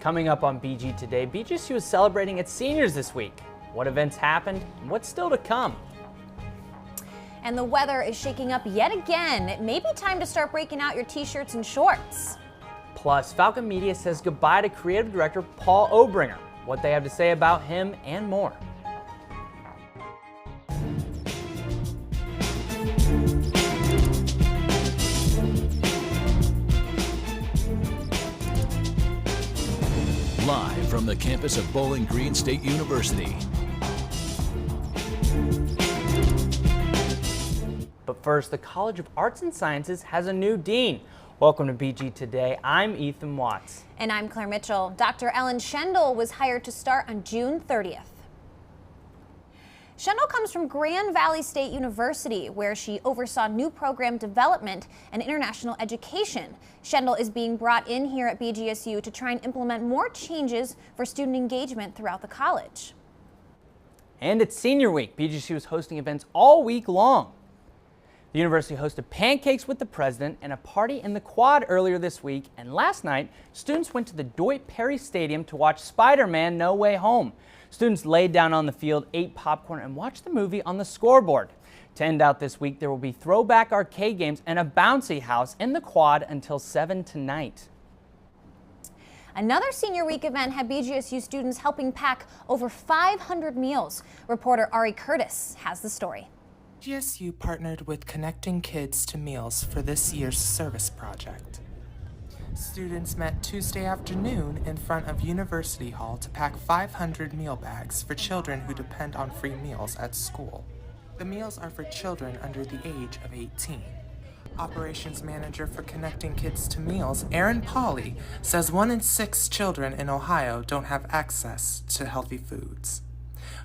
Coming up on BG Today, BGSU is celebrating its seniors this week. What events happened and what's still to come? And the weather is shaking up yet again. It may be time to start breaking out your t-shirts and shorts. Plus, Falcon Media says goodbye to creative director Paul Obringer. What they have to say about him and more. Live from the campus of Bowling Green State University. But first, the College of Arts and Sciences has a new dean. Welcome to BG Today. I'm Ethan Watts. And I'm Claire Mitchell. Dr. Ellen Schendel was hired to start on June 30th. Schendel comes from Grand Valley State University, where she oversaw new program development and international education. Schendel is being brought in here at BGSU to try and implement more changes for student engagement throughout the college. And it's senior week. BGSU is hosting events all week long. The university hosted pancakes with the president and a party in the quad earlier this week. And last night, students went to the Dwight Perry Stadium to watch Spider-Man: No Way Home. Students laid down on the field, ate popcorn, and watched the movie on the scoreboard. To end out this week, there will be throwback arcade games and a bouncy house in the quad until 7 tonight. Another Senior Week event had BGSU students helping pack over 500 meals. Reporter Ari Curtis has the story. BGSU partnered with Connecting Kids to Meals for this year's service project. Students met Tuesday afternoon in front of University Hall to pack 500 meal bags for children who depend on free meals at school. The meals are for children under the age of 18. Operations Manager for Connecting Kids to Meals, Erin Pauley, says 1 in 6 children in Ohio don't have access to healthy foods.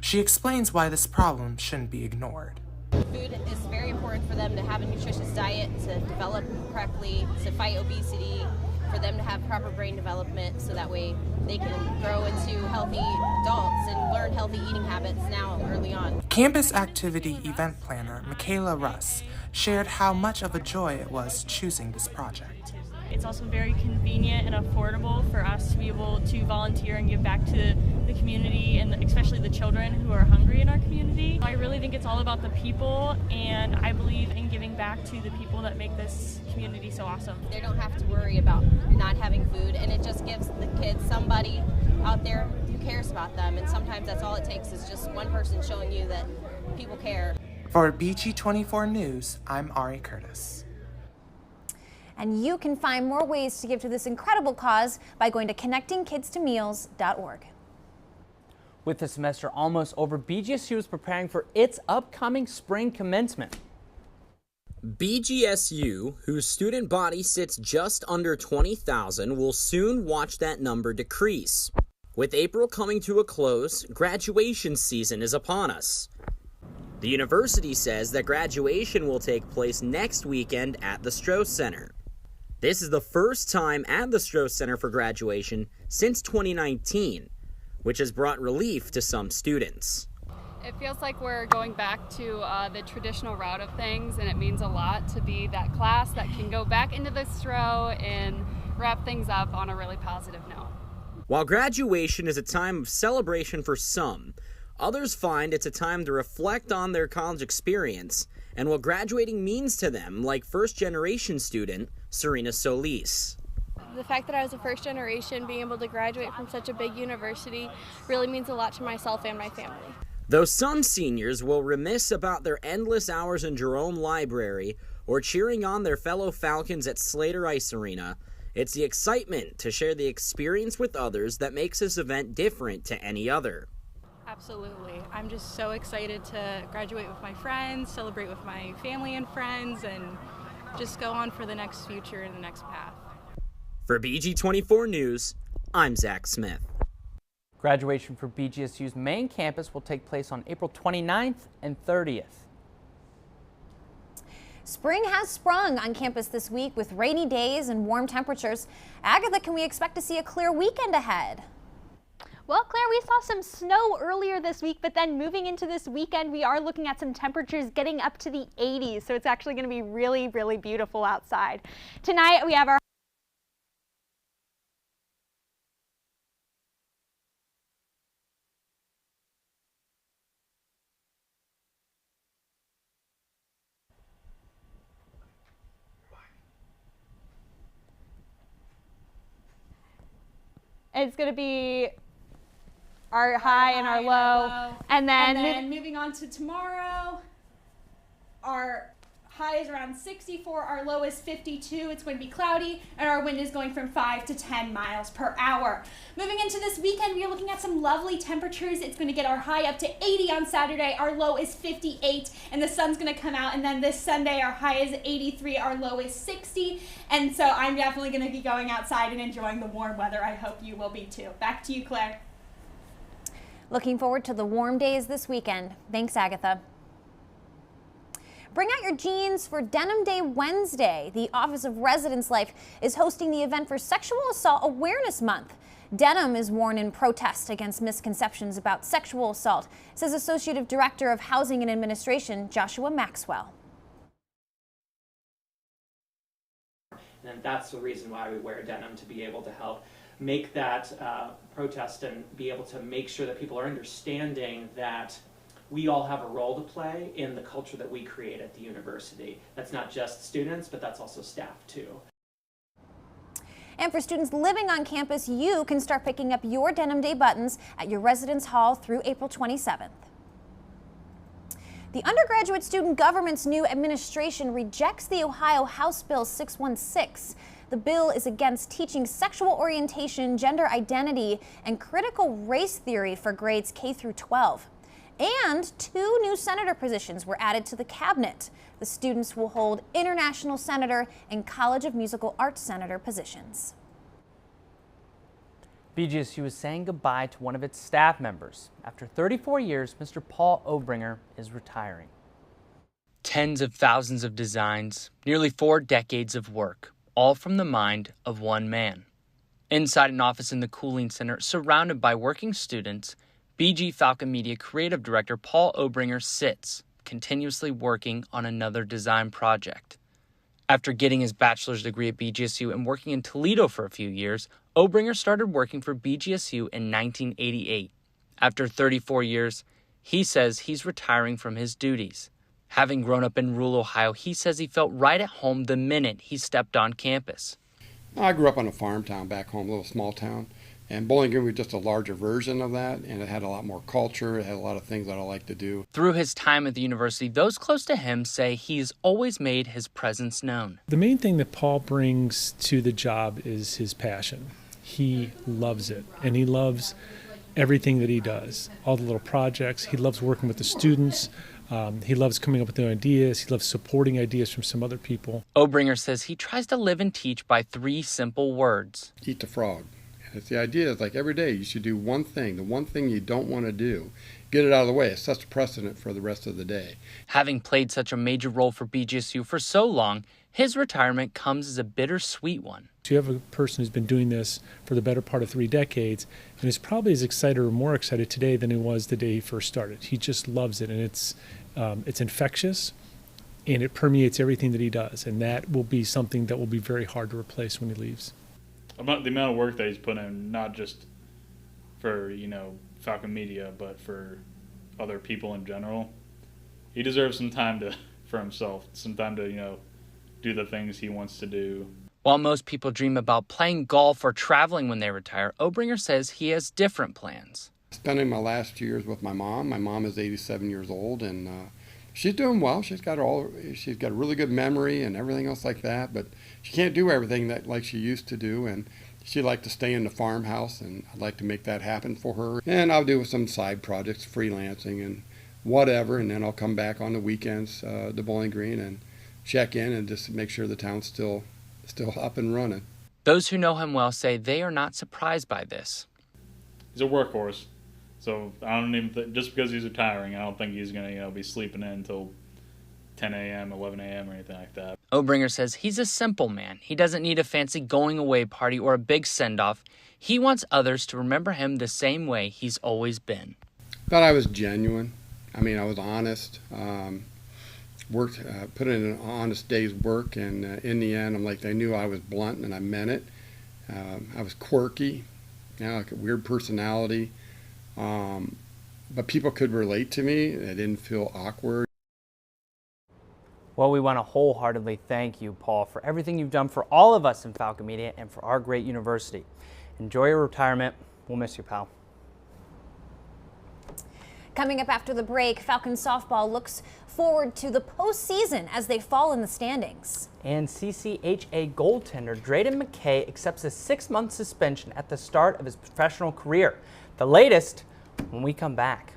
She explains why this problem shouldn't be ignored. Food is very important for them to have a nutritious diet, to develop correctly, to fight obesity, for them to have proper brain development so that way they can grow into healthy adults and learn healthy eating habits now early on. Campus activity event planner Michaela Russ shared how much of a joy it was choosing this project. It's also very convenient and affordable for us to be able to volunteer and give back to the community, and especially the children who are hungry in our community. I really think it's all about the people, and I believe in giving back to the people that make this community so awesome. They don't have to worry about not having food, and it just gives the kids somebody out there who cares about them, and sometimes that's all it takes is just one person showing you that people care. For BG24 News, I'm Ari Curtis. And you can find more ways to give to this incredible cause by going to connectingkidstomeals.org. With the semester almost over, BGSU is preparing for its upcoming spring commencement. BGSU, whose student body sits just under 20,000, will soon watch that number decrease. With April coming to a close, graduation season is upon us. The university says that graduation will take place next weekend at the Strauss Center. This is the first time at the Strauss Center for graduation since 2019, which has brought relief to some students. It feels like we're going back to the traditional route of things, and it means a lot to be that class that can go back into the Stro and wrap things up on a really positive note. While graduation is a time of celebration for some, others find it's a time to reflect on their college experience and what graduating means to them, like first-generation student Serena Solis. The fact that I was a first generation, being able to graduate from such a big university really means a lot to myself and my family. Though some seniors will remiss about their endless hours in Jerome Library or cheering on their fellow Falcons at Slater Ice Arena, it's the excitement to share the experience with others that makes this event different to any other. Absolutely. I'm just so excited to graduate with my friends, celebrate with my family and friends, and just go on for the next future and the next path. For BG24 News, I'm Zach Smith. Graduation for BGSU's main campus will take place on April 29th and 30th. Spring has sprung on campus this week with rainy days and warm temperatures. Agatha, can we expect to see a clear weekend ahead? Well, Claire, we saw some snow earlier this week, but then moving into this weekend, we are looking at some temperatures getting up to the 80s. So it's actually going to be really, really beautiful outside. Tonight, we have our it's going to be our high and our low. And then moving on to tomorrow, our high is around 64, our low is 52. It's going to be cloudy, and our wind is going from 5 to 10 miles per hour. Moving into this weekend, we are looking at some lovely temperatures. It's going to get our high up to 80 on Saturday. Our low is 58, and the sun's going to come out. And then this Sunday, our high is 83, our low is 60. And so I'm definitely going to be going outside and enjoying the warm weather. I hope you will be too. Back to you, Claire. Looking forward to the warm days this weekend. Thanks, Agatha. Bring out your jeans for Denim Day Wednesday. The Office of Residence Life is hosting the event for Sexual Assault Awareness Month. Denim is worn in protest against misconceptions about sexual assault, says Associative Director of Housing and Administration, Joshua Maxwell. And that's the reason why we wear denim, to be able to help make that protest and be able to make sure that people are understanding that we all have a role to play in the culture that we create at the university. That's not just students, but that's also staff too. And for students living on campus, you can start picking up your Denim Day buttons at your residence hall through April 27th. The undergraduate student government's new administration rejects the Ohio House Bill 616. The bill is against teaching sexual orientation, gender identity, and critical race theory for grades K through 12. And 2 new senator positions were added to the cabinet. The students will hold international senator and College of Musical Arts senator positions. BGSU is saying goodbye to one of its staff members. After 34 years, Mr. Paul Obringer is retiring. Tens of thousands of designs, nearly 4 decades of work, all from the mind of one man. Inside an office in the Cooling Center, surrounded by working students, BG Falcon Media creative director Paul Obringer sits, continuously working on another design project. After getting his bachelor's degree at BGSU and working in Toledo for a few years, Obringer started working for BGSU in 1988. After 34 years, he says he's retiring from his duties. Having grown up in rural Ohio, he says he felt right at home the minute he stepped on campus. I grew up in a farm town back home, a little small town. And Bowling Green was just a larger version of that, and it had a lot more culture. It had a lot of things that I like to do. Through his time at the university, those close to him say he's always made his presence known. The main thing that Paul brings to the job is his passion. He loves it, and he loves everything that he does, all the little projects. He loves working with the students. He loves coming up with new ideas. He loves supporting ideas from some other people. Obringer says he tries to live and teach by 3 simple words. Eat the frog. It's the idea is like every day you should do one thing, the one thing you don't want to do. Get it out of the way. It sets a precedent for the rest of the day. Having played such a major role for BGSU for so long, his retirement comes as a bittersweet one. So you have a person who's been doing this for the better part of 3 decades and is probably as excited or more excited today than he was the day he first started. He just loves it, and it's infectious, and it permeates everything that he does, and that will be something that will be very hard to replace when he leaves. About the amount of work that he's put in, not just for, Falcon Media, but for other people in general. He deserves some time for himself, some time to, do the things he wants to do. While most people dream about playing golf or traveling when they retire, Obringer says he has different plans. Spending my last years with my mom. My mom is 87 years old, and she's doing well. She's got a really good memory and everything else like that, but she can't do everything like she used to do, and she'd like to stay in the farmhouse, and I'd like to make that happen for her. And I'll do some side projects, freelancing and whatever, and then I'll come back on the weekends to Bowling Green and check in and just make sure the town's still up and running. Those who know him well say they are not surprised by this. He's a workhorse. So I don't even just because he's retiring, I don't think he's going to be sleeping in until 10 a.m., 11 a.m. or anything like that. Obringer says he's a simple man. He doesn't need a fancy going away party or a big send-off. He wants others to remember him the same way he's always been. Thought I was genuine. I was honest. Put in an honest day's work, and in the end, they knew I was blunt and I meant it. I was quirky, like a weird personality. But people could relate to me. It didn't feel awkward. Well, we want to wholeheartedly thank you, Paul, for everything you've done for all of us in Falcon Media and for our great university. Enjoy your retirement. We'll miss you, pal. Coming up after the break, Falcon softball looks forward to the postseason as they fall in the standings. And CCHA goaltender Drayden McKay accepts a 6-month suspension at the start of his professional career. The latest when we come back.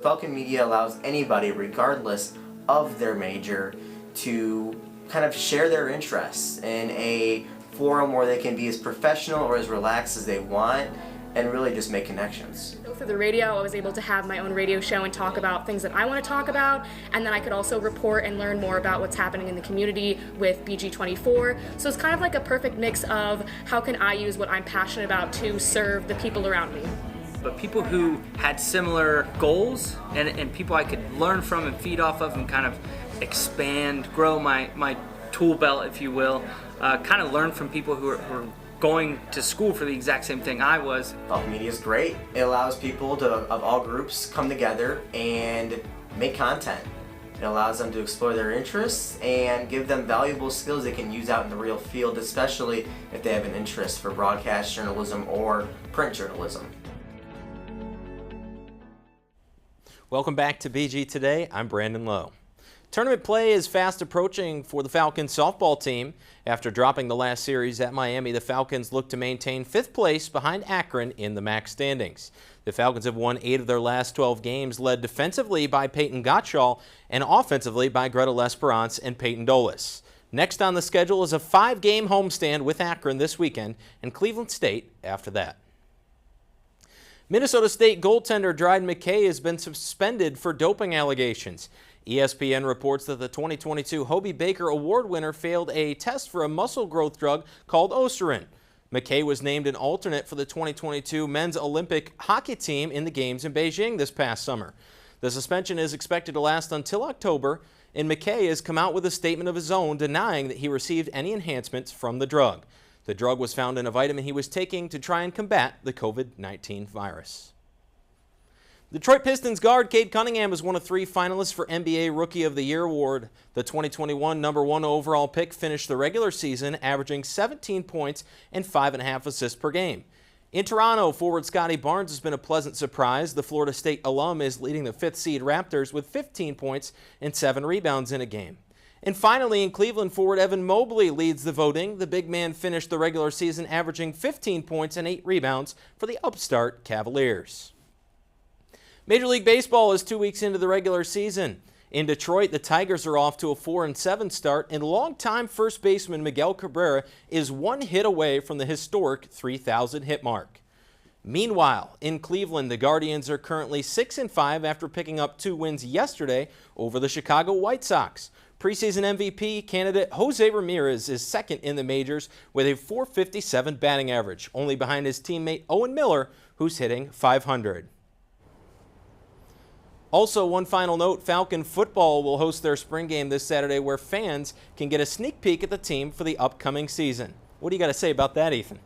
Falcon Media allows anybody, regardless of their major, to kind of share their interests in a forum where they can be as professional or as relaxed as they want and really just make connections. Through the radio, I was able to have my own radio show and talk about things that I want to talk about, and then I could also report and learn more about what's happening in the community with BG24. So it's kind of like a perfect mix of how can I use what I'm passionate about to serve the people around me. But people who had similar goals and people I could learn from and feed off of and kind of expand, grow my tool belt, if you will, kind of learn from people who are going to school for the exact same thing I was. Falcon Media is great. It allows people of all groups come together and make content. It allows them to explore their interests and give them valuable skills they can use out in the real field, especially if they have an interest for broadcast journalism or print journalism. Welcome back to BG Today. I'm Brandon Lowe. Tournament play is fast approaching for the Falcons softball team. After dropping the last series at Miami, the Falcons look to maintain 5th place behind Akron in the MAC standings. The Falcons have won 8 of their last 12 games, led defensively by Peyton Gottschall and offensively by Greta Lesperance and Peyton Dolis. Next on the schedule is a 5-game homestand with Akron this weekend and Cleveland State after that. Minnesota State goaltender Drayden McKay has been suspended for doping allegations. ESPN reports that the 2022 Hobie Baker Award winner failed a test for a muscle growth drug called Osterin. McKay was named an alternate for the 2022 men's Olympic hockey team in the games in Beijing this past summer. The suspension is expected to last until October, and McKay has come out with a statement of his own denying that he received any enhancements from the drug. The drug was found in a vitamin he was taking to try and combat the COVID-19 virus. Detroit Pistons guard Cade Cunningham is one of 3 finalists for NBA Rookie of the Year award. The 2021 #1 overall pick finished the regular season averaging 17 points and 5.5 assists per game. In Toronto, forward Scotty Barnes has been a pleasant surprise. The Florida State alum is leading the 5th seed Raptors with 15 points and 7 rebounds in a game. And finally, in Cleveland, forward Evan Mobley leads the voting. The big man finished the regular season averaging 15 points and 8 rebounds for the upstart Cavaliers. Major League Baseball is 2 weeks into the regular season. In Detroit, the Tigers are off to a 4-7 start, and longtime first baseman Miguel Cabrera is 1 hit away from the historic 3,000 hit mark. Meanwhile, in Cleveland, the Guardians are currently 6-5 after picking up 2 wins yesterday over the Chicago White Sox. Preseason MVP candidate Jose Ramirez is second in the majors with a .457 batting average, only behind his teammate Owen Miller, who's hitting .500. Also, one final note, Falcon football will host their spring game this Saturday where fans can get a sneak peek at the team for the upcoming season. What do you got to say about that, Ethan?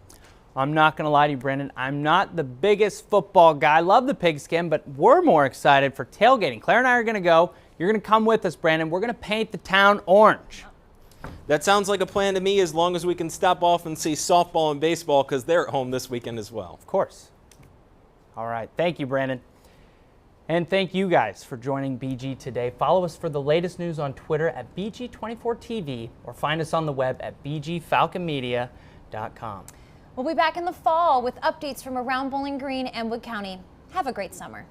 I'm not going to lie to you, Brandon. I'm not the biggest football guy. Love the pigskin, but we're more excited for tailgating. Claire and I are going to go. You're going to come with us, Brandon. We're going to paint the town orange. That sounds like a plan to me, as long as we can stop off and see softball and baseball, because they're at home this weekend as well. Of course. All right. Thank you, Brandon. And thank you guys for joining BG Today. Follow us for the latest news on Twitter at BG24TV or find us on the web at BGFalconMedia.com. We'll be back in the fall with updates from around Bowling Green and Wood County. Have a great summer.